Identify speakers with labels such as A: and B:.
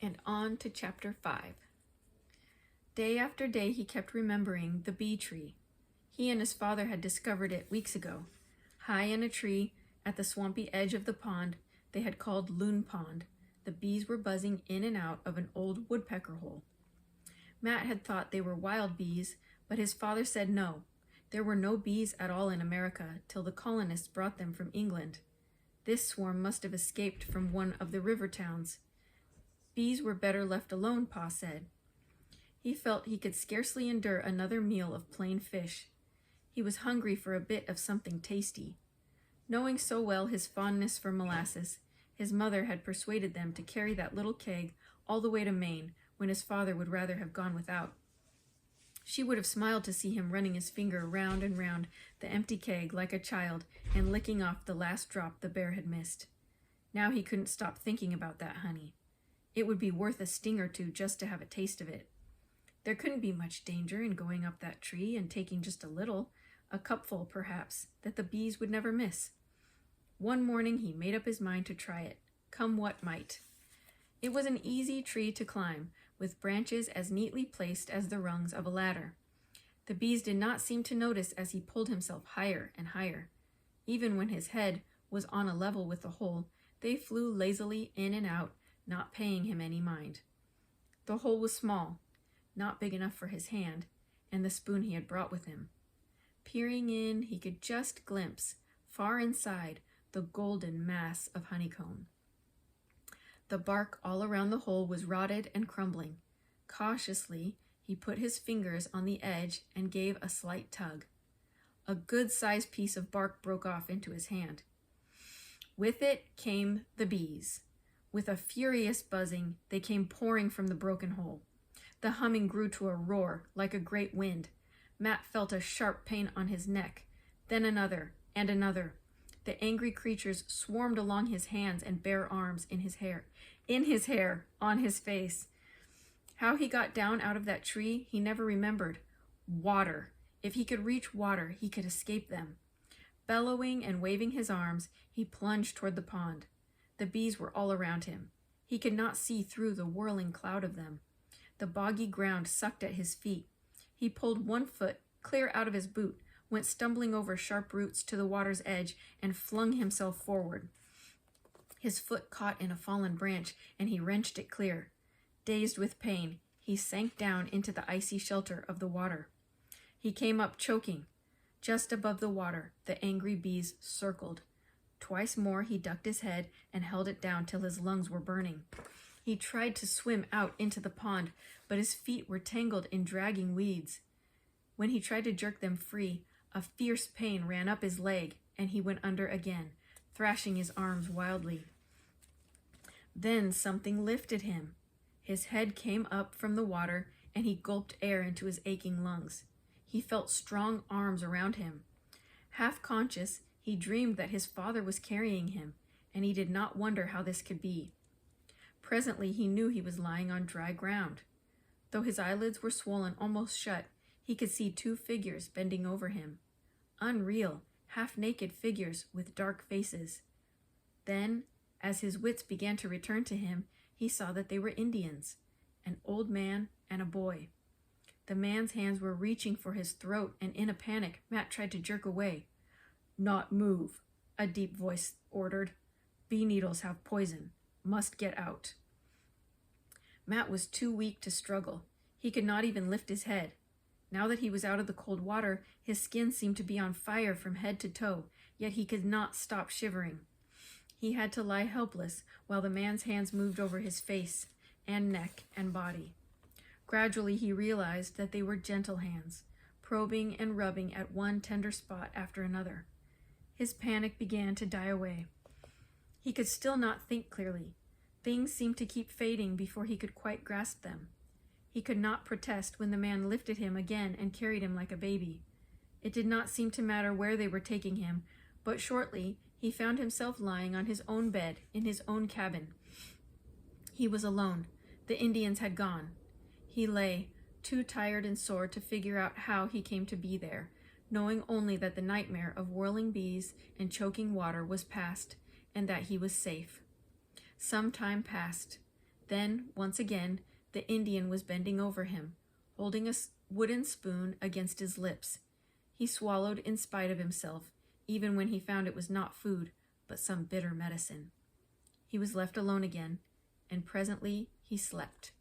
A: And on to Chapter 5. Day after day he kept remembering the bee tree. He and his father had discovered it weeks ago. High in a tree, at the swampy edge of the pond they had called Loon Pond, the bees were buzzing in and out of an old woodpecker hole. Matt had thought they were wild bees, but his father said no. There were no bees at all in America till the colonists brought them from England. This swarm must have escaped from one of the river towns. Bees were better left alone, Pa said. He felt he could scarcely endure another meal of plain fish. He was hungry for a bit of something tasty. Knowing so well his fondness for molasses, his mother had persuaded them to carry that little keg all the way to Maine when his father would rather have gone without. She would have smiled to see him running his finger round and round the empty keg like a child and licking off the last drop the bear had missed. Now he couldn't stop thinking about that honey. It would be worth a sting or two just to have a taste of it. There couldn't be much danger in going up that tree and taking just a little, a cupful perhaps, that the bees would never miss. One morning he made up his mind to try it, come what might. It was an easy tree to climb, with branches as neatly placed as the rungs of a ladder. The bees did not seem to notice as he pulled himself higher and higher. Even when his head was on a level with the hole, they flew lazily in and out, not paying him any mind. The hole was small, not big enough for his hand, and the spoon he had brought with him. Peering in, he could just glimpse, far inside, the golden mass of honeycomb. The bark all around the hole was rotted and crumbling. Cautiously, he put his fingers on the edge and gave a slight tug. A good-sized piece of bark broke off into his hand. With it came the bees. With a furious buzzing, they came pouring from the broken hole. The humming grew to a roar, like a great wind. Matt felt a sharp pain on his neck, then another, and another. The angry creatures swarmed along his hands and bare arms, in his hair, on his face. How he got down out of that tree, he never remembered. Water. If he could reach water, he could escape them. Bellowing and waving his arms, he plunged toward the pond. The bees were all around him. He could not see through the whirling cloud of them. The boggy ground sucked at his feet. He pulled one foot clear out of his boot, went stumbling over sharp roots to the water's edge, and flung himself forward. His foot caught in a fallen branch, and he wrenched it clear. Dazed with pain, he sank down into the icy shelter of the water. He came up choking. Just above the water, the angry bees circled. Twice more he ducked his head and held it down till his lungs were burning. He tried to swim out into the pond, but his feet were tangled in dragging weeds. When he tried to jerk them free, a fierce pain ran up his leg, and he went under again, thrashing his arms wildly. Then something lifted him. His head came up from the water, and he gulped air into his aching lungs. He felt strong arms around him. Half conscious, he dreamed that his father was carrying him, and he did not wonder how this could be. Presently he knew he was lying on dry ground. Though his eyelids were swollen almost shut, he could see two figures bending over him. Unreal, half-naked figures with dark faces. Then, as his wits began to return to him, he saw that they were Indians, an old man and a boy. The man's hands were reaching for his throat, and in a panic, Matt tried to jerk away. "Not move," a deep voice ordered. "Bee needles have poison. Must get out." Matt was too weak to struggle. He could not even lift his head. Now that he was out of the cold water, his skin seemed to be on fire from head to toe, yet he could not stop shivering. He had to lie helpless while the man's hands moved over his face and neck and body. Gradually he realized that they were gentle hands, probing and rubbing at one tender spot after another. His panic began to die away. He could still not think clearly. Things seemed to keep fading before he could quite grasp them. He could not protest when the man lifted him again and carried him like a baby. It did not seem to matter where they were taking him, but shortly he found himself lying on his own bed in his own cabin. He was alone. The Indians had gone. He lay, too tired and sore to figure out how he came to be there, knowing only that the nightmare of whirling bees and choking water was past, and that he was safe. Some time passed. Then, once again, the Indian was bending over him, holding a wooden spoon against his lips. He swallowed in spite of himself, even when he found it was not food, but some bitter medicine. He was left alone again, and presently he slept.